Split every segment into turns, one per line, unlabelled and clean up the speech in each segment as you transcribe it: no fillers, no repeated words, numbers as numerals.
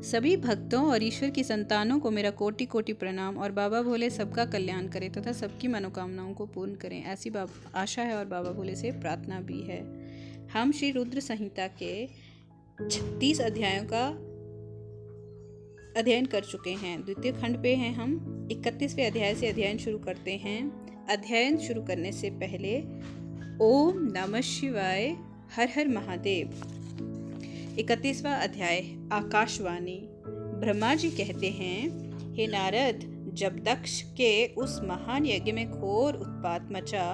सभी भक्तों और ईश्वर की संतानों को मेरा कोटि कोटि प्रणाम और बाबा भोले सबका कल्याण करें तथा सबकी मनोकामनाओं को पूर्ण करें, ऐसी आशा है और बाबा भोले से प्रार्थना भी है। हम श्री रुद्र संहिता के 36 अध्यायों का अध्ययन कर चुके हैं। द्वितीय खंड पे हैं हम। 31वें अध्याय से अध्ययन शुरू करते हैं। अध्ययन शुरू करने से पहले ओम नमः शिवाय, हर हर महादेव। 31वां अध्याय, आकाशवाणी। ब्रह्मा जी कहते हैं, हे नारद, जब दक्ष के उस महान यज्ञ में घोर उत्पात मचा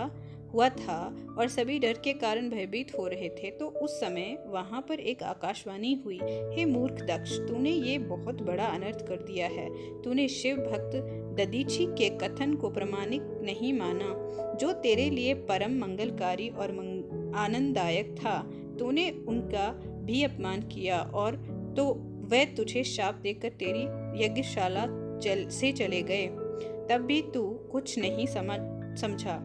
हुआ था और सभी डर के कारण भयभीत हो रहे थे, तो उस समय वहां पर एक आकाशवाणी हुई। हे मूर्ख दक्ष, तूने ये बहुत बड़ा अनर्थ कर दिया है। तूने शिव भक्त दधीची के कथन को प्रामाणिक नहीं माना, जो तेरे लिए परम मंगलकारी और आनंददायक था। तूने उनका भी अपमान किया और तो वे तुझे शाप देकर तेरी यज्ञशाला से चले गए। तब भी तू कुछ नहीं समझा।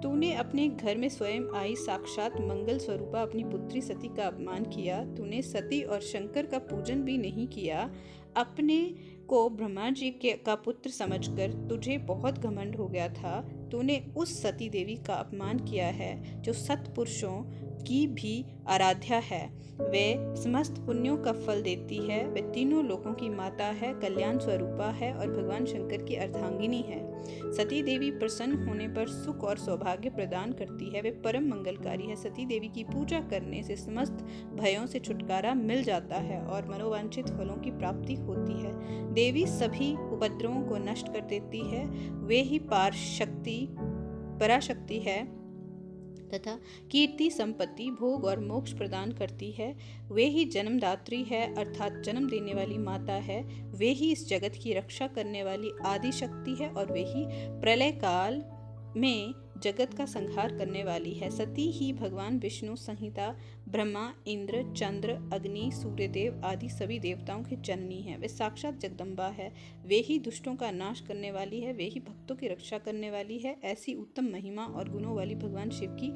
तूने अपने घर में स्वयं आई साक्षात मंगल स्वरूपा अपनी पुत्री सती का अपमान किया। तूने सती और शंकर का पूजन भी नहीं किया। अपने को ब्रह्मा जी का पुत्र समझकर तुझे बहुत घमंड हो गया था। तूने उस सती देवी का अपमान किया है जो सत्पुरुषों की भी आराध्या है। वे समस्त पुण्यों का फल देती है। वे तीनों लोकों की माता है, कल्याण स्वरूपा है और भगवान शंकर की अर्धांगिनी है। सती देवी प्रसन्न होने पर सुख और सौभाग्य प्रदान करती है। वे परम मंगलकारी है। सती देवी की पूजा करने से समस्त भयों से छुटकारा मिल जाता है और मनोवांछित फलों की प्राप्ति होती है। देवी सभी उपद्रवों को नष्ट कर देती है। वे ही पराशक्ति है तथा कीर्ति, संपत्ति, भोग और मोक्ष प्रदान करती है। वे ही जन्मदात्री है, अर्थात जन्म देने वाली माता है। वे ही इस जगत की रक्षा करने वाली आदि शक्ति है और वे ही प्रलय काल में जगत का संहार करने वाली है। सती ही भगवान विष्णु संहिता, ब्रह्मा, इंद्र, चंद्र, अग्नि, सूर्यदेव आदि सभी देवताओं की जननी है। वे साक्षात जगदम्बा है। वे ही दुष्टों का नाश करने वाली है। वे ही भक्तों की रक्षा करने वाली है। ऐसी उत्तम महिमा और गुणों वाली भगवान शिव की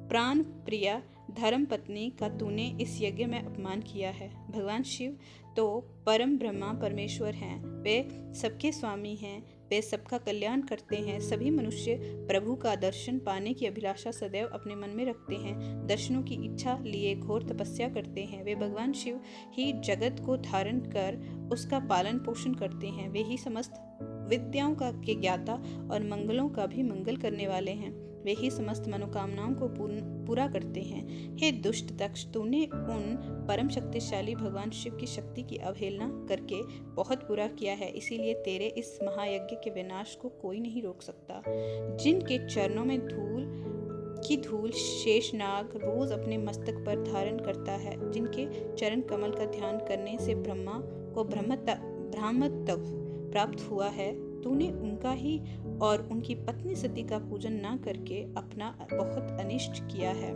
प्राण प्रिया धर्म पत्नी का तूने इस यज्ञ में अपमान किया है। भगवान शिव तो परम ब्रह्मा परमेश्वर हैं। वे सबके स्वामी हैं। वे सबका कल्याण करते हैं। सभी मनुष्य प्रभु का दर्शन पाने की अभिलाषा सदैव अपने मन में रखते हैं। दर्शनों की इच्छा लिए घोर तपस्या करते हैं। वे भगवान शिव ही जगत को धारण कर उसका पालन पोषण करते हैं। वे ही समस्त विद्याओं का के ज्ञाता और मंगलों का भी मंगल करने वाले हैं। वे ही समस्त मनोकामनाओं को पूरा करते हैं। हे दुष्ट दक्ष, तूने उन परम शक्तिशाली भगवान शिव की शक्ति की अवहेलना करके बहुत बुरा किया है। इसीलिए तेरे इस महायज्ञ के विनाश को कोई नहीं रोक सकता। जिनके चरणों में धूल शेषनाग रोज अपने मस्तक पर धारण करता है, जिनके चरण कमल का ध्यान करने से ब्रह्मा को ब्रह्मत्व प्राप्त हुआ है, तूने उनका ही और उनकी पत्नी सती का पूजन न करके अपना बहुत अनिष्ट किया है।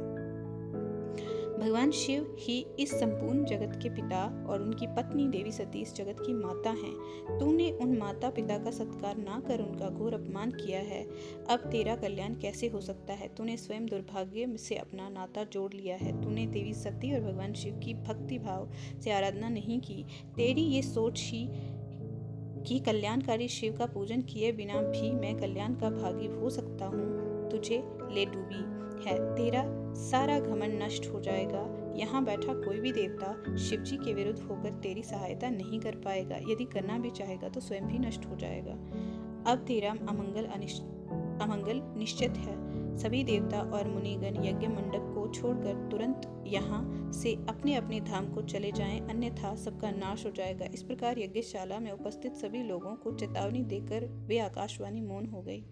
भगवान शिव ही इस संपूर्ण जगत के पिता और उनकी पत्नी देवी सती इस जगत की माता हैं। तूने उन माता पिता का सत्कार ना कर उनका घोर अपमान किया है। अब तेरा कल्याण कैसे हो सकता है? तूने स्वयं दुर्भाग्य से अपना नाता जोड़ लिया है। तूने देवी सती और भगवान शिव की भक्ति भाव से आराधना नहीं की। तेरी ये सोच ही कि कल्याणकारी शिव का पूजन किए बिना भी मैं कल्याण का भागी हो सकता हूँ, तुझे ले डूबी है। तेरा सारा घमंड नष्ट हो जाएगा। यहाँ बैठा कोई भी देवता शिव जी के विरुद्ध होकर तेरी सहायता नहीं कर पाएगा। यदि करना भी चाहेगा तो स्वयं भी नष्ट हो जाएगा। अब तेरा अमंगल निश्चित है। सभी देवता और मुनिगण यज्ञ मंडप को छोड़कर तुरंत यहाँ से अपने अपने धाम को चले जाएं, अन्यथा सबका नाश हो जाएगा। इस प्रकार यज्ञशाला में उपस्थित सभी लोगों को चेतावनी देकर वे आकाशवाणी मौन हो गई।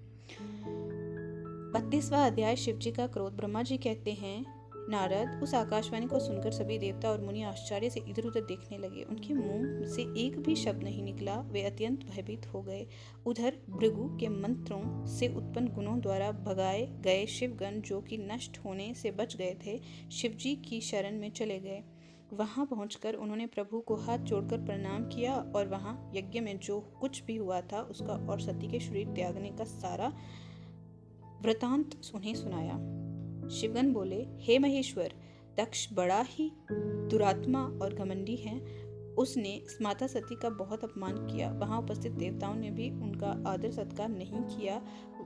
32वां अध्याय, शिवजी का क्रोध। ब्रह्मा जी कहते हैं, नारद, उस आकाशवाणी को सुनकर सभी देवता और मुनि आश्चर्य से इधर उधर देखने लगे। उनके मुंह से एक भी शब्द नहीं निकला। वे अत्यंत भयभीत हो गए। उधर भृगु के मंत्रों से उत्पन्न गुणों द्वारा भगाए गए शिवगण, जो कि नष्ट होने से बच गए थे, शिवजी की शरण में चले गए। वहां पहुंचकर उन्होंने प्रभु को हाथ जोड़कर प्रणाम किया और वहां यज्ञ में जो कुछ भी हुआ था उसका और सती के शरीर त्यागने का सारा वृतांत उन्हें सुनाया। शिवगण बोले, हे महेश्वर, दक्ष बड़ा ही दुरात्मा और घमंडी है। उसने माता सती का बहुत अपमान किया। वहां उपस्थित देवताओं ने भी उनका आदर सत्कार नहीं किया।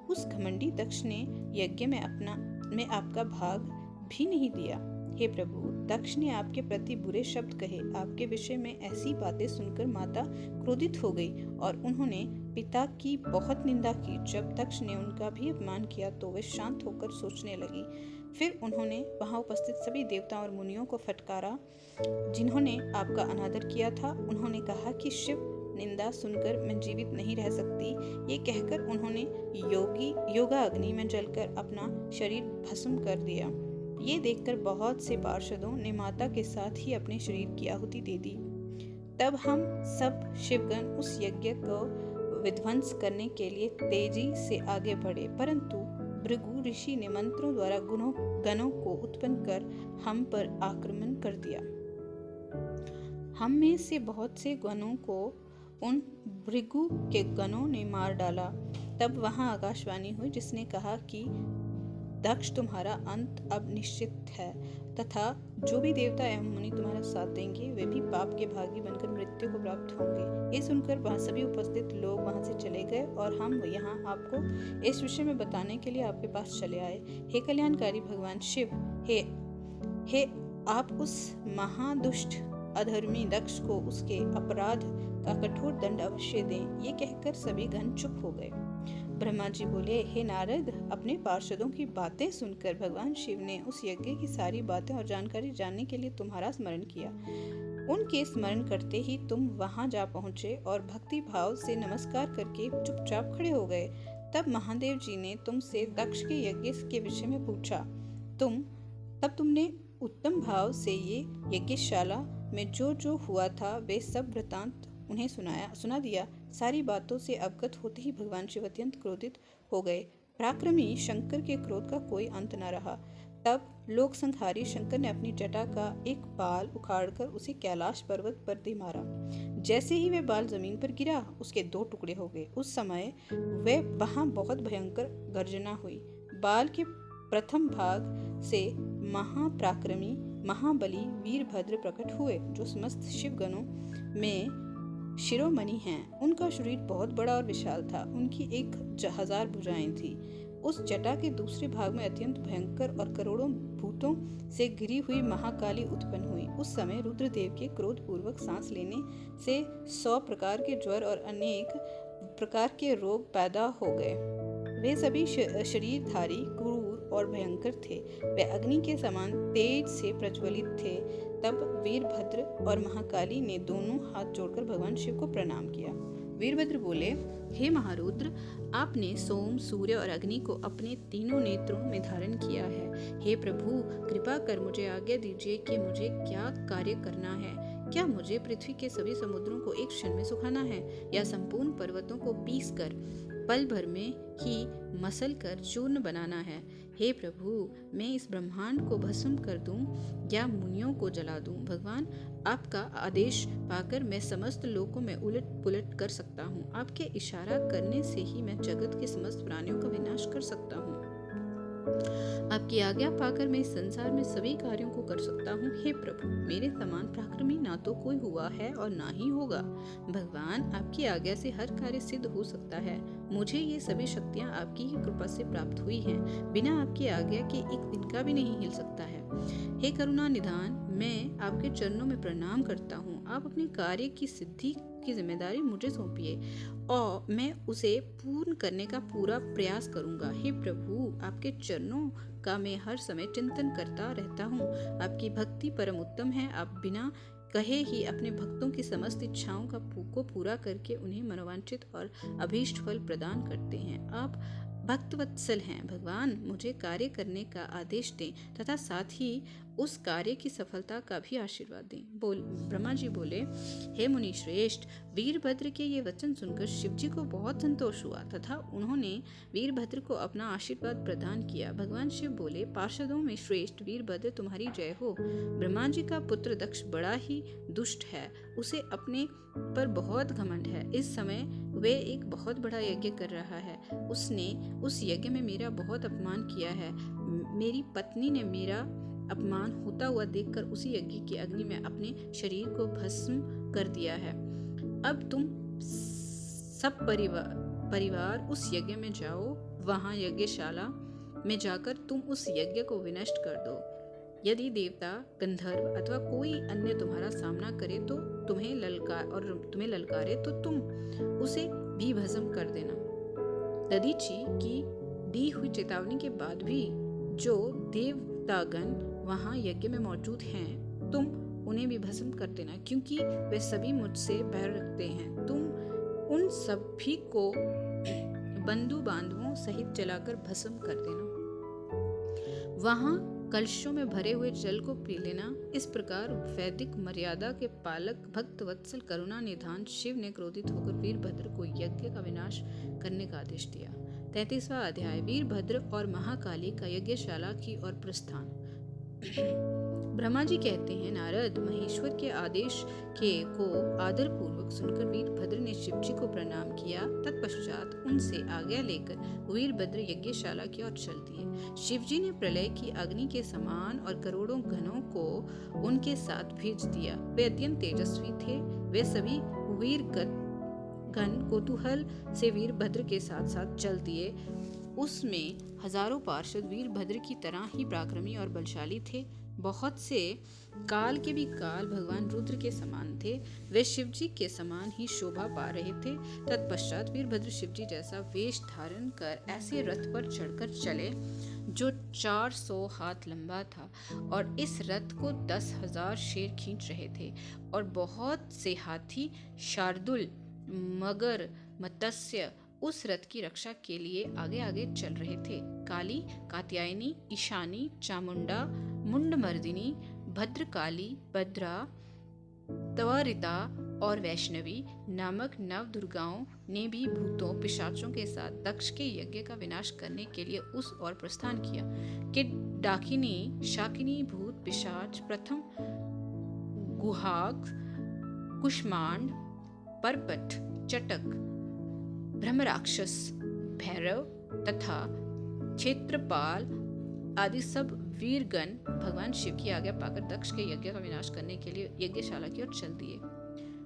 उस घमंडी दक्ष ने यज्ञ में आपका भाग भी नहीं दिया। हे प्रभु, दक्ष ने आपके प्रति बुरे शब्द कहे। आपके विषय में ऐसी बातें सुनकर माता क्रोधित हो गई और उन्होंने पिता की बहुत निंदा की। जब दक्ष ने उनका भी अपमान किया तो वे शांत होकर सोचने लगी। फिर उन्होंने वहां उपस्थित सभी देवताओं और मुनियों को फटकारा जिन्होंने आपका अनादर किया था। उन्होंने कहा कि शिव निंदा सुनकर मैं जीवित नहीं रह सकती। ये कहकर उन्होंने योगा अग्नि में जलकर अपना शरीर भस्म कर दिया। ये देखकर बहुत से पार्षदों ने माता के साथ ही अपने शरीर की आहुति दे दी। तब हम सब शिवगण उस यज्ञ को विध्वंस करने के लिए तेजी से आगे बढ़े, परंतु भृगु ऋषि ने मंत्रों द्वारा गणों को उत्पन्न कर हम पर आक्रमण कर दिया। हम में से बहुत से गणों को उन भृगु के गणों ने मार डाला। तब वहां आकाशवाणी हुई जिसने कहा कि दक्ष, तुम्हारा अंत अब निश्चित है तथा जो भी देवता एवं मुनि तुम्हारा साथ देंगे वे भी पाप के भागी बनकर मृत्यु को प्राप्त होंगे। ये सुनकर वहां सभी उपस्थित लोग वहां से चले गए और हम यहाँ आपको इस विषय में बताने के लिए आपके पास चले आए। हे कल्याणकारी भगवान शिव, हे आप उस महादुष्ट अधर्मी दक्ष को उसके अपराध का कठोर दंड अवश्य दें। ये कहकर सभी गण चुप हो गए। ब्रह्मा जी बोले, हे नारद, अपने पार्षदों की बातें सुनकर भगवान शिव ने उस यज्ञ की सारी बातें और जानकारी जानने के लिए तुम्हारा स्मरण किया। उनके स्मरण करते ही तुम वहां जा पहुंचे और भक्ति भाव से नमस्कार करके चुपचाप खड़े हो गए। तब महादेव जी ने तुमसे दक्ष के यज्ञ के विषय में पूछा। तब तुमने उत्तम भाव से ये यज्ञशाला में जो हुआ था वे सब वृतांत उन्हें सुना दिया। सारी बातों से अवगत होते ही भगवान शिव अत्यंत क्रोधित हो गए। पराक्रमी शंकर के क्रोध का कोई अंत न रहा। तब लोक संहारी शंकर ने अपनी जटा का एक बाल उखाड़कर उसे कैलाश पर्वत पर दे मारा। जैसे ही वह बाल जमीन पर गिरा उसके 2 टुकड़े हो गए। उस समय वहां बहुत भयंकर गर्जना हुई। बाल के प्रथम भाग से महापराक्रमी महाबली वीरभद्र प्रकट हुए जो समस्त शिवगणों में शिरोमणि हैं। उनका शरीर बहुत बड़ा और विशाल था। उनकी 1000 भुजाएं थी। उस जटा के दूसरे भाग में अत्यंत भयंकर और करोड़ों भूतों से घिरी हुई महाकाली उत्पन्न हुई। उस समय रुद्रदेव के क्रोध पूर्वक सांस लेने से 100 प्रकार के ज्वर और अनेक प्रकार के रोग पैदा हो गए। वे सभी शरीरधारी क्रूर और भयंकर थे। वे अग्नि के समान तेज से प्रज्वलित थे। तब वीरभद्र और महाकाली ने दोनों हाथ जोड़कर भगवान शिव को प्रणाम किया। वीरभद्र बोले, हे महारुद्र, आपने सोम, सूर्य और अग्नि को अपने तीनों नेत्रों में धारण किया है। हे प्रभु, कृपा कर मुझे आज्ञा दीजिए कि मुझे क्या कार्य करना है। क्या मुझे पृथ्वी के सभी समुद्रों को एक क्षण में सुखाना है या संपूर्ण पर्वतों को पीसकर पल भर में ही मसल कर चूर्ण बनाना है। हे प्रभु, मैं इस ब्रह्मांड को भस्म कर दूं या मुनियों को जला दूं। भगवान, आपका आदेश पाकर मैं समस्त लोकों में उलट पुलट कर सकता हूँ। आपके इशारा करने से ही मैं जगत के समस्त प्राणियों का विनाश कर सकता हूँ। आपकी आज्ञा पाकर मैं इस संसार में सभी कार्यों को कर सकता हूँ। हे प्रभु, मेरे समान पराक्रमी ना तो कोई हुआ है और ना ही होगा। भगवान, आपकी आज्ञा से हर कार्य सिद्ध हो सकता है। मुझे ये सभी शक्तियाँ आपकी ही कृपा से प्राप्त हुई हैं। बिना आपकी आज्ञा के एक दिन का भी नहीं हिल सकता है। हे करुणा निधान, मैं आपके चरणों में प्रणाम करता हूँ। आप अपने कार्य की सिद्धि की जिम्मेदारी मुझे सौंपिए और मैं उसे पूर्ण करने का पूरा प्रयास करूंगा। हे प्रभु, आपके चरणों का मैं हर समय चिंतन करता रहता हूँ। आपकी भक्ति परम उत्तम है। आप बिना कहे ही अपने भक्तों की समस्त इच्छाओं को पूरा करके उन्हें मनोवांछित और अभीष्ट फल प्रदान करते हैं। आप भक्तवत्सल हैं। भगवान, मुझे कार्य करने का आदेश दें तथा साथ ही उस कार्य की सफलता का भी आशीर्वाद दें। ब्रह्मा जी बोले, हे मुनि श्रेष्ठ, वीरभद्र के ये वचन सुनकर शिव जी को बहुत संतोष हुआ तथा उन्होंने वीरभद्र को अपना आशीर्वाद प्रदान किया। भगवान शिव बोले, पार्षदों में श्रेष्ठ वीरभद्र, तुम्हारी जय हो। ब्रह्मा जी का पुत्र दक्ष बड़ा ही दुष्ट है। उसे अपने पर बहुत घमंड है। इस समय वे एक बहुत बड़ा यज्ञ कर रहा है। उसने उस यज्ञ में मेरा बहुत अपमान किया है। मेरी पत्नी ने अपमान होता हुआ देखकर उसी यज्ञ की अग्नि में अपने शरीर को भस्म कर दिया है। अब तुम सब परिवार उस यज्ञ में जाओ, वहां यज्ञशाला में जाकर तुम उस यज्ञ को विनष्ट कर दो। यदि देवता, गंधर्व अथवा कोई अन्य तुम्हारा सामना करे तो तुम्हें ललकारे तो तुम उसे भी भस्म कर देना। दधीचि की दी हुई चेतावनी के बाद भी जो देवतागण वहां यज्ञ में मौजूद हैं, तुम उन्हें भी भस्म कर देना, क्योंकि वे सभी मुझसे बैर रखते हैं। तुम उन सभी को बंधु बांधवों सहित जलाकर भस्म कर देना। वहां कलशों में भरे हुए जल को पी लेना। इस प्रकार वैदिक मर्यादा के पालक भक्त वत्सल करुणा निधान शिव ने क्रोधित होकर वीरभद्र को यज्ञ का विनाश करने का आदेश दिया। 33वां अध्याय वीरभद्र और महाकाली का यज्ञशाला की ओर प्रस्थान। ब्रह्मा जी कहते हैं, नारद महेश्वर के आदेश को आदर पूर्वक सुनकर वीरभद्र ने शिव जी को प्रणाम किया। तत्पश्चात उनसे आज्ञा लेकर वीरभद्र यज्ञशाला की ओर चल दिए। शिव जी ने प्रलय की अग्नि के समान और करोड़ों घनों को उनके साथ भेज दिया। वे अत्यंत तेजस्वी थे। वे सभी वीरगण कौतूहल से वीरभद्र के साथ साथ चल दिए। उसमें हजारों पार्षद वीरभद्र की तरह ही पराक्रमी और बलशाली थे। बहुत से काल के भी काल भगवान रुद्र के समान थे। वे शिवजी के समान ही शोभा पा रहे थे। तत्पश्चात वीरभद्र शिवजी जैसा वेश धारण कर ऐसे रथ पर चढ़कर चले जो 400 हाथ लंबा था, और इस रथ को 10,000 शेर खींच रहे थे, और बहुत से हाथी, शार्दुल, मगर, मत्स्य उस रथ की रक्षा के लिए आगे आगे चल रहे थे। काली, कात्यायनी, ईशानी, चामुंडा, मुंडमर्दिनी, भद्रकाली, भद्रा, त्वरिता और वैष्णवी नामक नव दुर्गाओं ने भी भूतों पिशाचों के साथ दक्ष के यज्ञ का विनाश करने के लिए उस ओर प्रस्थान किया कि डाकिनी, शाकिनी, भूत, पिशाच, प्रथम गुहाग, कुष्मांड, परपट, चटक, ब्रह्मराक्षस, भैरव तथा क्षेत्रपाल आदि सब वीरगण भगवान शिव की आज्ञा पाकर दक्ष के यज्ञ का विनाश करने के लिए यज्ञशाला की ओर चल दिए।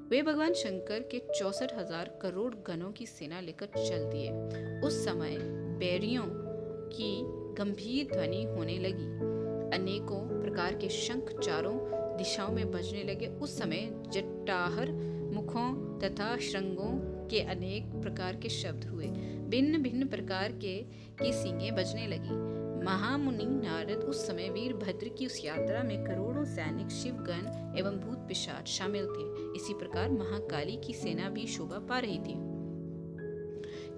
वे भगवान शंकर के 64,000 करोड़ गणों की सेना लेकर चल दिए। उस समय बैरियों की गंभीर ध्वनि होने लगी। अनेकों प्रकार के शंख चारों दिशाओं में बजने लगे। उस समय जटाहर मुखों तथा श्रृंगों के अनेक प्रकार के शब्द हुए। भिन्न भिन्न प्रकार की सींगें बजने लगी। महामुनि नारद उस समय वीरभद्र की उस यात्रा में करोड़ों सैनिक, शिवगण एवं भूत पिशाच शामिल थे। इसी प्रकार महाकाली की सेना भी शोभा पा रही थी।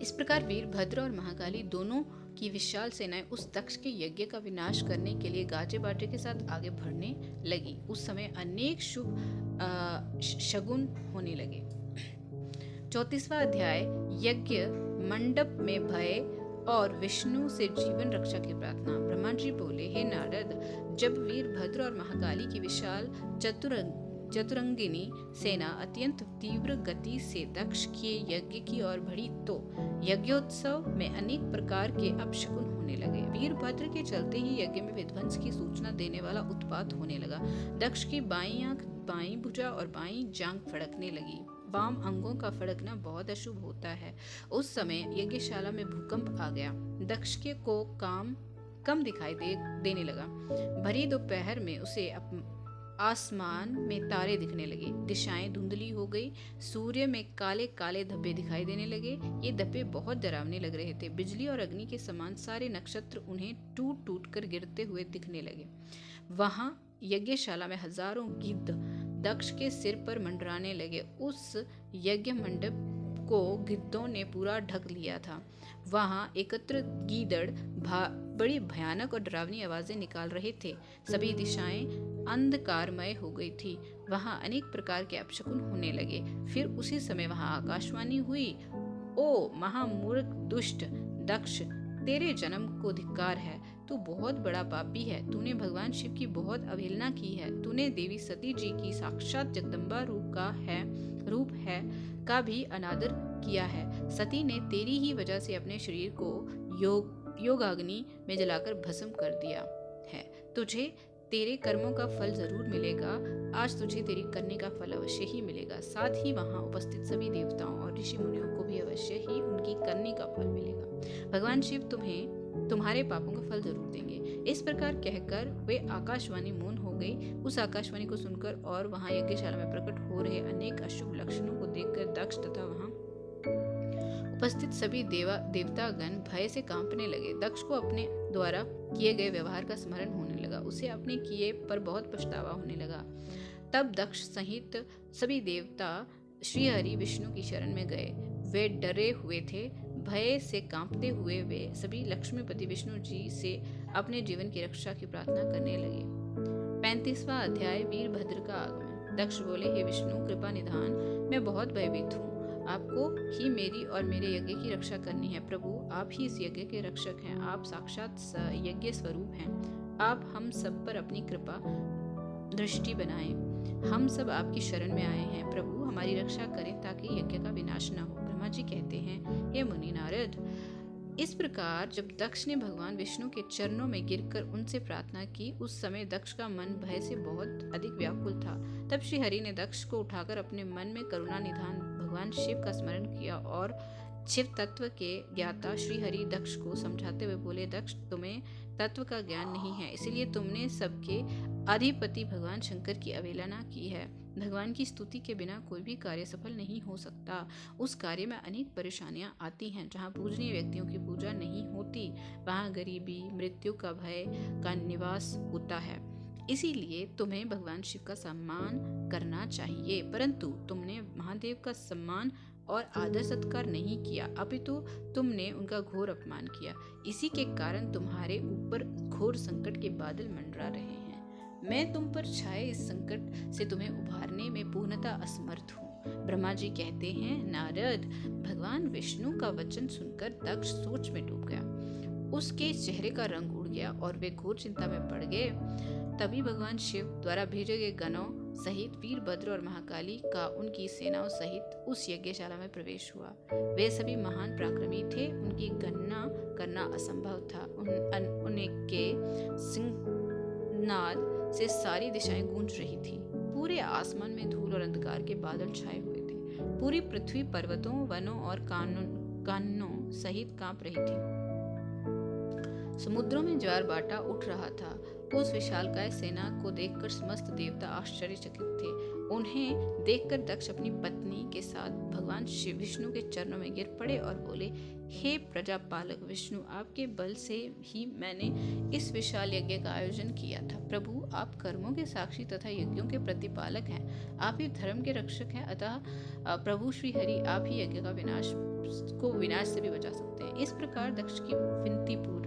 इस प्रकार वीरभद्र और महाकाली दोनों की विशाल सेनाएं उस दक्ष के यज्ञ का विनाश करने के लिए गाजे बाजे के साथ आगे बढ़ने लगी। उस समय अनेक शुभ शगुन होने लगे। 34वां अध्याय यज्ञ मंडप में भय और विष्णु से जीवन रक्षा की प्रार्थना। ब्रह्मा जी बोले, हे नारद, जब वीरभद्र और महाकाली की विशाल चतुरंगिनी सेना अत्यंत तीव्र गति से दक्ष के यज्ञ की ओर बढ़ी तो यज्ञोत्सव में अनेक प्रकार के अपशकुन होने लगे। वीरभद्र के चलते ही यज्ञ में विध्वंस की सूचना देने वाला उत्पात होने लगा। दक्ष की बाईं आंख, बाईं भुजा और बाईं जांघ फड़कने लगी। वाम अंगों का फड़कना बहुत अशुभ होता है। उस समय यज्ञशाला में भूकंप आ गया। दक्ष के को कम दिखाई देने लगा। भरी दोपहर में उसे आसमान में तारे दिखने लगे। दिशाएं धुंधली हो गई। सूर्य में काले काले धब्बे दिखाई देने लगे। ये धब्बे बहुत डरावने लग रहे थे। बिजली और अग्नि के समान सारे नक्षत्र उन्हें टूट टूट कर गिरते हुए दिखने लगे। वहां यज्ञशाला में हजारों गिद्ध दक्ष के सिर पर मंडराने लगे। उस यज्ञ मंडप को गिद्धों ने पूरा ढक लिया था। वहां एकत्र गीदड़ बड़ी भयानक और डरावनी आवाजें निकाल रहे थे। सभी दिशाएं अंधकारमय हो गई थी। वहां अनेक प्रकार के अपशकुन होने लगे। फिर उसी समय वहां आकाशवाणी हुई, ओ महामूर्ख दुष्ट दक्ष, तेरे जन्म को धिक्कार है। तू बहुत बड़ा पापी है। तूने भगवान शिव की बहुत अवहेलना की है। तूने देवी सती जी की साक्षात जगदम्बा रूप है का भी अनादर किया है। सती ने तेरी ही वजह से अपने शरीर को योगाग्नि में जलाकर भस्म कर दिया है। तुझे तेरे कर्मों का फल जरूर मिलेगा। आज तुझे तेरी करने का फल अवश्य ही मिलेगा। साथ ही वहां उपस्थित सभी देवताओं और ऋषि मुनियों को भी अवश्य ही उनकी करने का फल मिलेगा। भगवान शिव तुम्हें तुम्हारे पापों का फल जरूर देंगे। इस प्रकार कहकर वे आकाशवाणी मौन हो गई। उस आकाशवाणी को सुनकर और वहां यज्ञशाला में प्रकट हो रहे अनेक अशुभ लक्षणों को देखकर दक्ष तथा वहां उपस्थित सभी देवतागण भय से कांपने लगे। दक्ष को अपने द्वारा किए गए व्यवहार का स्मरण होने लगा। उसे अपने किए पर बहुत पछतावा होने लगा। तब दक्ष सहित सभी देवता श्री हरि विष्णु की शरण में गए। वे डरे हुए थे। भय से कांपते हुए वे सभी लक्ष्मीपति विष्णु जी से अपने जीवन की रक्षा की प्रार्थना करने लगे। 35वां अध्याय वीरभद्र का आगमन। दक्ष बोले, हे विष्णु कृपा निधान, मैं बहुत भयभीत हूँ। आपको ही मेरी और मेरे यज्ञ की रक्षा करनी है। प्रभु आप ही इस यज्ञ के रक्षक हैं। आप साक्षात यज्ञ स्वरूप हैं। आप हम सब पर अपनी कृपा दृष्टि बनाएं। हम सब आपकी शरण में आए हैं। प्रभु हमारी रक्षा करें ताकि यज्ञ का विनाश न हो। ब्रह्मा जी कहते हैं, हे मुनि नारद, इस प्रकार जब दक्ष ने भगवान विष्णु के चरणों में गिरकर उनसे प्रार्थना की, उस समय दक्ष का मन भय से बहुत अधिक व्याकुल था। तब श्री हरि ने दक्ष को उठाकर अपने मन में करुणा निधान भगवान शिव का स्मरण किया और शिव तत्व के ज्ञाता श्री हरि दक्ष को समझाते हुए बोले, दक्ष तुम्हें तत्व का ज्ञान नहीं है, इसलिए तुमने सबके अधिपति भगवान शंकर की अवहेलना की है। भगवान की स्तुति के बिना कोई भी कार्य सफल नहीं हो सकता। उस कार्य में अनेक परेशानियां आती हैं। जहाँ पूजनीय व्यक्तियों की पूजा नहीं होती, वहाँ गरीबी, मृत्यु का भय का निवास होता है। इसीलिए तुम्हें भगवान शिव का सम्मान करना चाहिए, परंतु तुमने महादेव का सम्मान और आदर सत्कार नहीं किया, अपितु तुमने उनका घोर अपमान किया। इसी के कारण तुम्हारे ऊपर घोर संकट के बादल मंडरा रहे हैं। मैं तुम पर छाए इस संकट से तुम्हें उभारने में पूर्णतः असमर्थ हूँ। ब्रह्मा जी कहते हैं, नारद, भगवान विष्णु का वचन सुनकर दक्ष सोच में डूब गया। उसके चेहरे का रंग उड़ गया और वे घोर चिंता में पड़ गए। तभी भगवान शिव द्वारा भेजे गए गणों सहित वीरभद्र और महाकाली का उनकी सेनाओं सहित उस यज्ञशाला में प्रवेश हुआ। वे सभी महान पराक्रमी थे। उनकी गणना करना असंभव था। उनके सिंहनाद से सारी दिशाएं गूंज रही थी। पूरे आसमान में धूल और अंधकार के बादल छाए हुए थे। पूरी पृथ्वी पर्वतों, वनों और काननों सहित कांप रही थी। समुद्रों में ज्वार बाटा उठ रहा था। उस विशालकाय सेना को देखकर समस्त देवता आश्चर्यचकित थे। उन्हें देखकर दक्ष अपनी पत्नी के साथ भगवान शिव विष्णु के चरणों में गिर पड़े और बोले, हे प्रजापालक विष्णु, आपके बल से ही मैंने इस विशाल यज्ञ का आयोजन किया था। प्रभु आप कर्मों के साक्षी तथा यज्ञों के प्रतिपालक हैं। आप ही धर्म के रक्षक हैं। अतः प्रभु श्री हरि आप ही यज्ञ का विनाश से भी बचा सकते हैं। इस प्रकार दक्ष की विनतीपूर्ण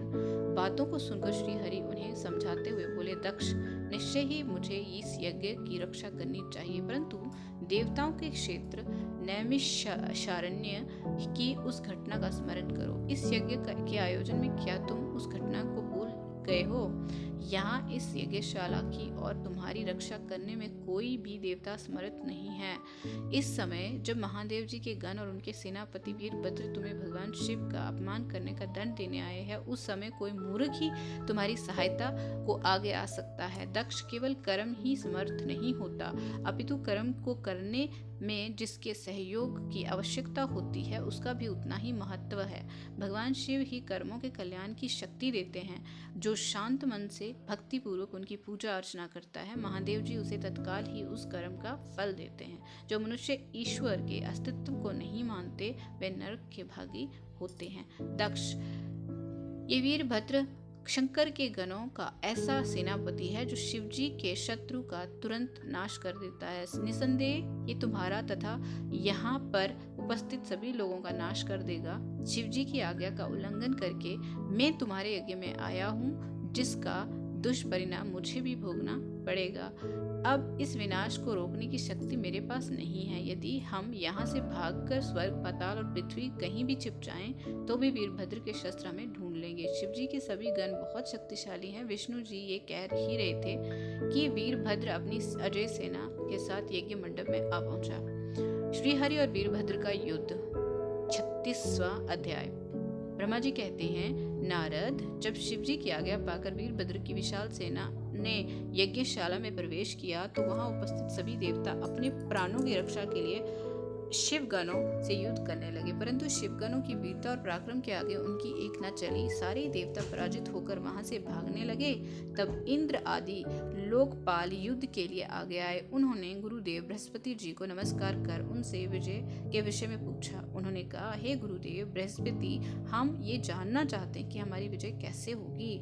बातों को सुनकर श्री हरि उन्हें समझाते हुए बोले, दक्ष निश्चय ही मुझे इस यज्ञ की रक्षा करनी चाहिए, परंतु देवताओं के क्षेत्र नैमिषारण्य की उस घटना का स्मरण करो। इस यज्ञ के आयोजन में क्या तुम उस घटना को भूल गए हो? यहाँ इस यज्ञशाला की और तुम्हारी रक्षा करने में कोई भी देवता समर्थ नहीं है। इस समय जब महादेव जी के गण और उनके सेनापति वीरभद्र तुम्हें भगवान शिव का अपमान करने का दंड देने आए हैं, उस समय कोई मूर्ख ही तुम्हारी सहायता को आगे आ सकता है। दक्ष केवल कर्म ही समर्थ नहीं होता, अपितु कर्म को करने में जिसके सहयोग की आवश्यकता होती है उसका भी उतना ही महत्व है। भगवान शिव ही कर्मों के कल्याण की शक्ति देते हैं। जो शांत मन से भक्ति पूर्वक उनकी पूजा अर्चना करता है, महादेव जी उसे तत्काल ही उस कर्म का फल देते हैं। जो मनुष्य ईश्वर के अस्तित्व को नहीं मानते वे नरक के भागी होते हैं। दक्ष ये वीरभद्र शंकर के गणों का ऐसा सेनापति है जो शिवजी के शत्रु का तुरंत नाश कर देता है। निसंदेह ये तुम्हारा तथा यहाँ पर उपस्थित सभी लोगों का नाश कर देगा। शिवजी की आज्ञा का उल्लंघन करके मैं तुम्हारे यज्ञ में आया हूँ, जिसका दुष्परिणाम मुझे भी भोगना पड़ेगा। अब इस विनाश को रोकने की शक्ति मेरे पास नहीं है। यदि हम यहाँ से भागकर स्वर्ग, पाताल और पृथ्वी कहीं भी छिप जाएं, तो भी वीरभद्र के शस्त्र हमें ढूंढ लेंगे। शिवजी के सभी गण बहुत शक्तिशाली हैं। विष्णु जी ये कह ही रहे थे कि वीरभद्र अपनी अजय सेना के साथ यज्ञ मंडप में आ पहुंचा। श्रीहरि और वीरभद्र का युद्ध 36वां अध्याय। ब्रह्मा जी कहते हैं, नारद, जब शिवजी की आज्ञा पाकर वीरभद्र की विशाल सेना ने यज्ञशाला में प्रवेश किया तो वहां उपस्थित सभी देवता अपने प्राणों की रक्षा के लिए शिवगणों से युद्ध करने लगे, परंतु शिवगणों की वीरता और पराक्रम के आगे उनकी एक न चली। सारे देवता पराजित होकर वहां से भागने लगे। तब इंद्र आदि लोकपाल युद्ध के लिए आगे आए। उन्होंने गुरुदेव बृहस्पति जी को नमस्कार कर उनसे विजय के विषय में पूछा। उन्होंने कहा, हे गुरुदेव बृहस्पति, हम ये जानना चाहते हैं कि हमारी विजय कैसे होगी।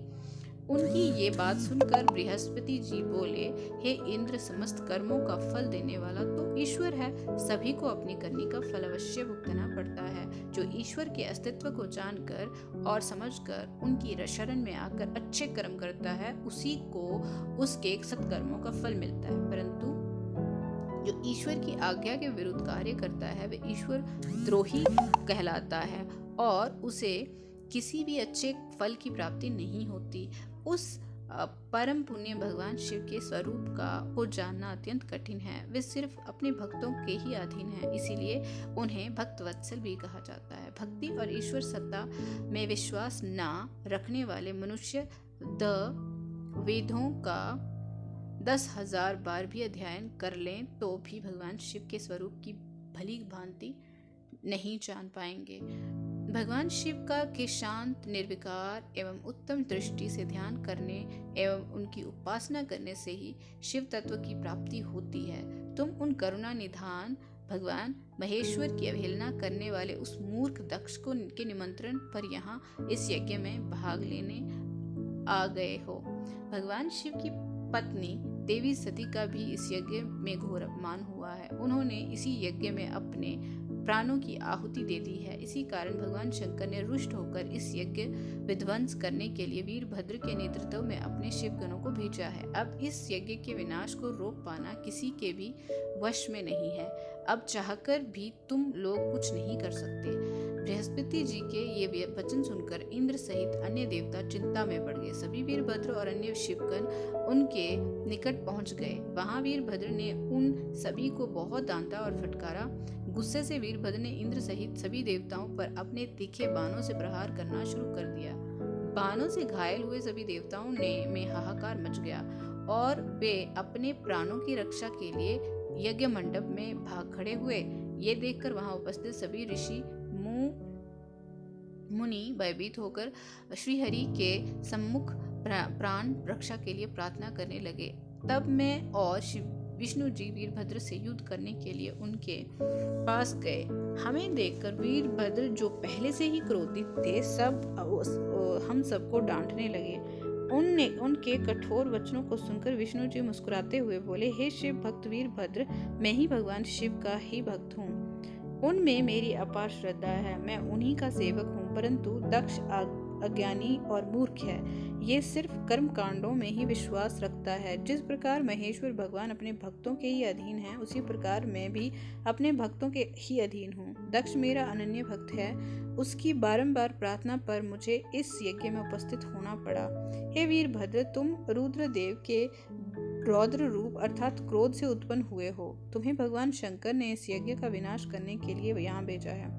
उनकी ये बात सुनकर बृहस्पति जी बोले, हे इंद्र, समस्त कर्मों का फल देने वाला तो ईश्वर है। सभी को अपनी करनी का फल अवश्य भुगतना पड़ता है। जो ईश्वर के अस्तित्व को जानकर और समझकर उनकी शरण में आकर अच्छे कर्म करता है, उसी को उसके सत्कर्मों का फल मिलता है। परंतु जो ईश्वर की आज्ञा के विरुद्ध कार्य करता है वह ईश्वर द्रोही कहलाता है और उसे किसी भी अच्छे फल की प्राप्ति नहीं होती। उस परम पुण्य भगवान शिव के स्वरूप को जानना अत्यंत कठिन है। वे सिर्फ अपने भक्तों के ही अधीन हैं, इसीलिए उन्हें भक्तवत्सल भी कहा जाता है। भक्ति और ईश्वर सत्ता में विश्वास न रखने वाले मनुष्य वेदों का 10,000 बार भी अध्ययन कर लें तो भी भगवान शिव के स्वरूप की भली भांति नहीं जान पाएंगे। भगवान शिव के शांत, निर्विकार एवं उत्तम दृष्टि से ध्यान करने एवं उनकी उपासना करने से ही शिव तत्व की प्राप्ति होती है। तुम उन करुणा निधान भगवान महेश्वर की अवहेलना करने वाले उस मूर्ख दक्ष के निमंत्रण पर यहाँ इस यज्ञ में भाग लेने आ गए हो। भगवान शिव की पत्नी देवी सती का भी इस यज्ञ में घोर अपमान हुआ है। उन्होंने इसी यज्ञ में अपने प्राणों की आहुति दे दी है। इसी कारण भगवान शंकर ने रुष्ट होकर इस यज्ञ विध्वंस करने के लिए वीरभद्र के नेतृत्व में अपने शिवगणों को भेजा है। अब इस यज्ञ के विनाश को रोक पाना किसी के भी वश में नहीं है। अब चाहकर भी तुम लोग कुछ नहीं कर सकते। बृहस्पति जी के ये वचन सुनकर इंद्र सहित अन्य देवता चिंता में पड़ गए। सभी वीरभद्र और अन्य शिवगण उनके निकट पहुंच गए। वहां वीरभद्र ने उन सभी को बहुत डांटा और फटकारा। गुस्से से वीरभद्र ने इंद्र सहित सभी देवताओं पर अपने तीखे बाणों से प्रहार करना शुरू कर दिया। बाणों से घायल हुए सभी देवताओं में हाहाकार मच गया और वे अपने प्राणों की रक्षा के लिए यज्ञ मंडप में भाग खड़े हुए। ये देखकर वहां उपस्थित सभी ऋषि मुनि भयभीत होकर श्रीहरि के सम्मुख प्राण रक्षा के लिए प्रार्थना करने लगे। तब मैं और विष्णु जी वीरभद्र से युद्ध करने के लिए उनके पास गए। हमें देखकर वीरभद्र, जो पहले से ही क्रोधित थे, हम सबको डांटने लगे। उनके कठोर वचनों को सुनकर विष्णु जी मुस्कुराते हुए बोले, हे शिव भक्त वीरभद्र, मैं ही भगवान शिव का ही भक्त हूँ। उनमें मेरी अपार श्रद्धा है। मैं उन्हीं का सेवक हूँ, परंतु दक्ष अज्ञानी और मूर्ख है। ये सिर्फ कर्म कांडों में ही विश्वास रखता है। जिस प्रकार महेश्वर भगवान अपने भक्तों के ही अधीन है, उसी प्रकार मैं भी अपने भक्तों के ही अधीन हूँ। दक्ष मेरा अनन्य भक्त है। उसकी बारंबार प्रार्थना पर मुझे इस यज्ञ में उपस्थित होना पड़ा। हे वीरभद्र, तुम रुद्रदेव के रौद्र रूप अर्थात क्रोध से उत्पन्न हुए हो। तुम्हें भगवान शंकर ने इस यज्ञ का विनाश करने के लिए यहाँ भेजा है।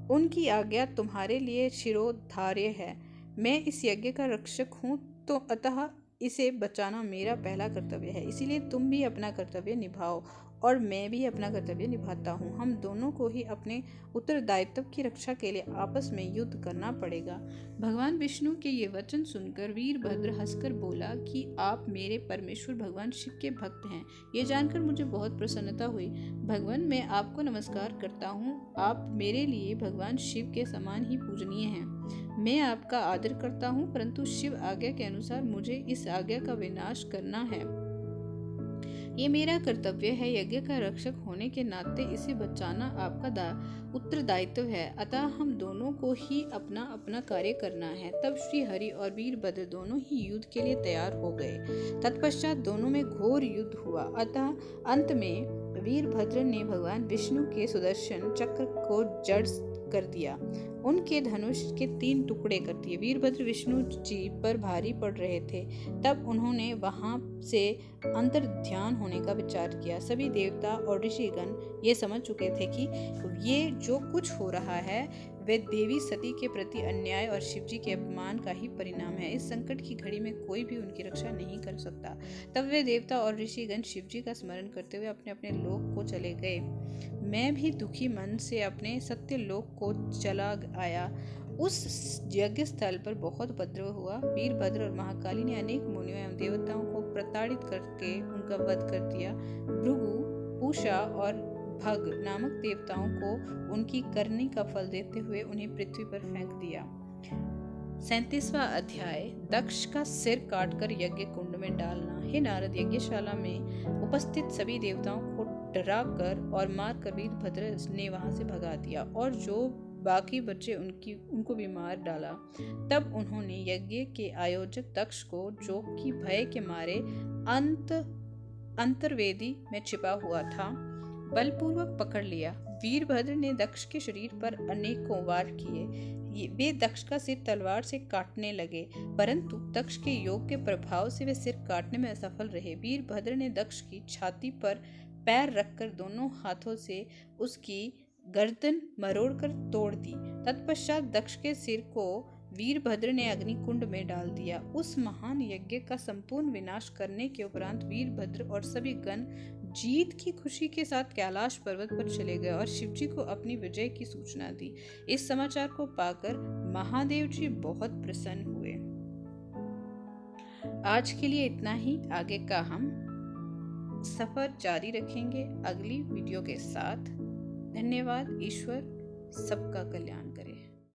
उनकी आज्ञा तुम्हारे लिए शिरोधार्य है। मैं इस यज्ञ का रक्षक हूँ, तो अतः इसे बचाना मेरा पहला कर्तव्य है। इसीलिए तुम भी अपना कर्तव्य निभाओ और मैं भी अपना कर्तव्य निभाता हूँ। हम दोनों को ही अपने उत्तरदायित्व की रक्षा के लिए आपस में युद्ध करना पड़ेगा। भगवान विष्णु के ये वचन सुनकर वीरभद्र हंसकर बोला कि आप मेरे परमेश्वर भगवान शिव के भक्त हैं। ये जानकर मुझे बहुत प्रसन्नता हुई। भगवान, मैं आपको नमस्कार करता हूँ। आप मेरे लिए भगवान शिव के समान ही पूजनीय हैं। मैं आपका आदर करता हूँ, परंतु शिव आज्ञा के अनुसार मुझे इस आज्ञा का विनाश करना है। ये मेरा कर्तव्य है। यज्ञ का रक्षक होने के नाते इसे बचाना आपका उत्तरदायित्व है। अतः हम दोनों को ही अपना अपना कार्य करना है। तब श्री हरि और वीरभद्र दोनों ही युद्ध के लिए तैयार हो गए। तत्पश्चात दोनों में घोर युद्ध हुआ। अतः अंत में वीरभद्र ने भगवान विष्णु के सुदर्शन चक्र को जड़ कर दिया, उनके धनुष के 3 टुकड़े कर दिए। वीरभद्र विष्णु जी पर भारी पड़ रहे थे। तब उन्होंने वहां से अंतर्ध्यान होने का विचार किया। सभी देवता और ऋषिगण ये समझ चुके थे कि ये जो कुछ हो रहा है वे देवी सती के प्रति अन्याय और शिवजी के अपमान का ही परिणाम है। इस संकट की घड़ी में कोई भी उनकी रक्षा नहीं कर सकता। तब वे देवता और ऋषिगण शिवजी का स्मरण करते हुए अपने अपने लोक को चले गए। मैं भी दुखी मन से अपने सत्य लोक को चला आया। उस यज्ञ स्थल पर बहुत उपद्रव हुआ। वीरभद्र और महाकाली ने अनेक मुनियों एवं देवताओं को प्रताड़ित करके उनका वध कर दिया। भृगु, पूषा और भग नामक देवताओं को उनकी करनी का फल देते हुए उन्हें पृथ्वी पर फेंक दिया। 37वां अध्याय, दक्ष का सिर काटकर यज्ञ कुंड में डालना। हे नारद, यज्ञशाला में उपस्थित सभी देवताओं को डरा कर और मार कर वीरभद्र ने वहां से भगा दिया और जो बाकी बच्चे उनको भी मार डाला। तब उन्होंने यज्ञ के आयोजक दक्ष को, जो कि भय के मारे अंतर्वेदी में छिपा हुआ था, बलपूर्वक पकड़ लिया। वीरभद्र ने दक्ष के शरीर पर अनेकों वार किए। वे दक्ष का सिर तलवार से काटने लगे, परंतु दक्ष के योग के प्रभाव से वे सिर काटने में असफल रहे। वीरभद्र ने दक्ष की छाती पर पैर रखकर दोनों हाथों से उसकी गर्दन मरोड़कर तोड़ दी। तत्पश्चात दक्ष के सिर को वीरभद्र ने अग्निकुंड में डाल दिया। उस महान यज्ञ का संपूर्ण विनाश करने के उपरांत वीरभद्र और सभी गण जीत की खुशी के साथ कैलाश पर्वत पर चले गए और शिवजी को अपनी विजय की सूचना दी। इस समाचार को पाकर महादेव जी बहुत प्रसन्न हुए। आज के लिए इतना ही। आगे का हम सफर जारी रखेंगे अगली वीडियो के साथ। धन्यवाद। ईश्वर सबका कल्याण करे।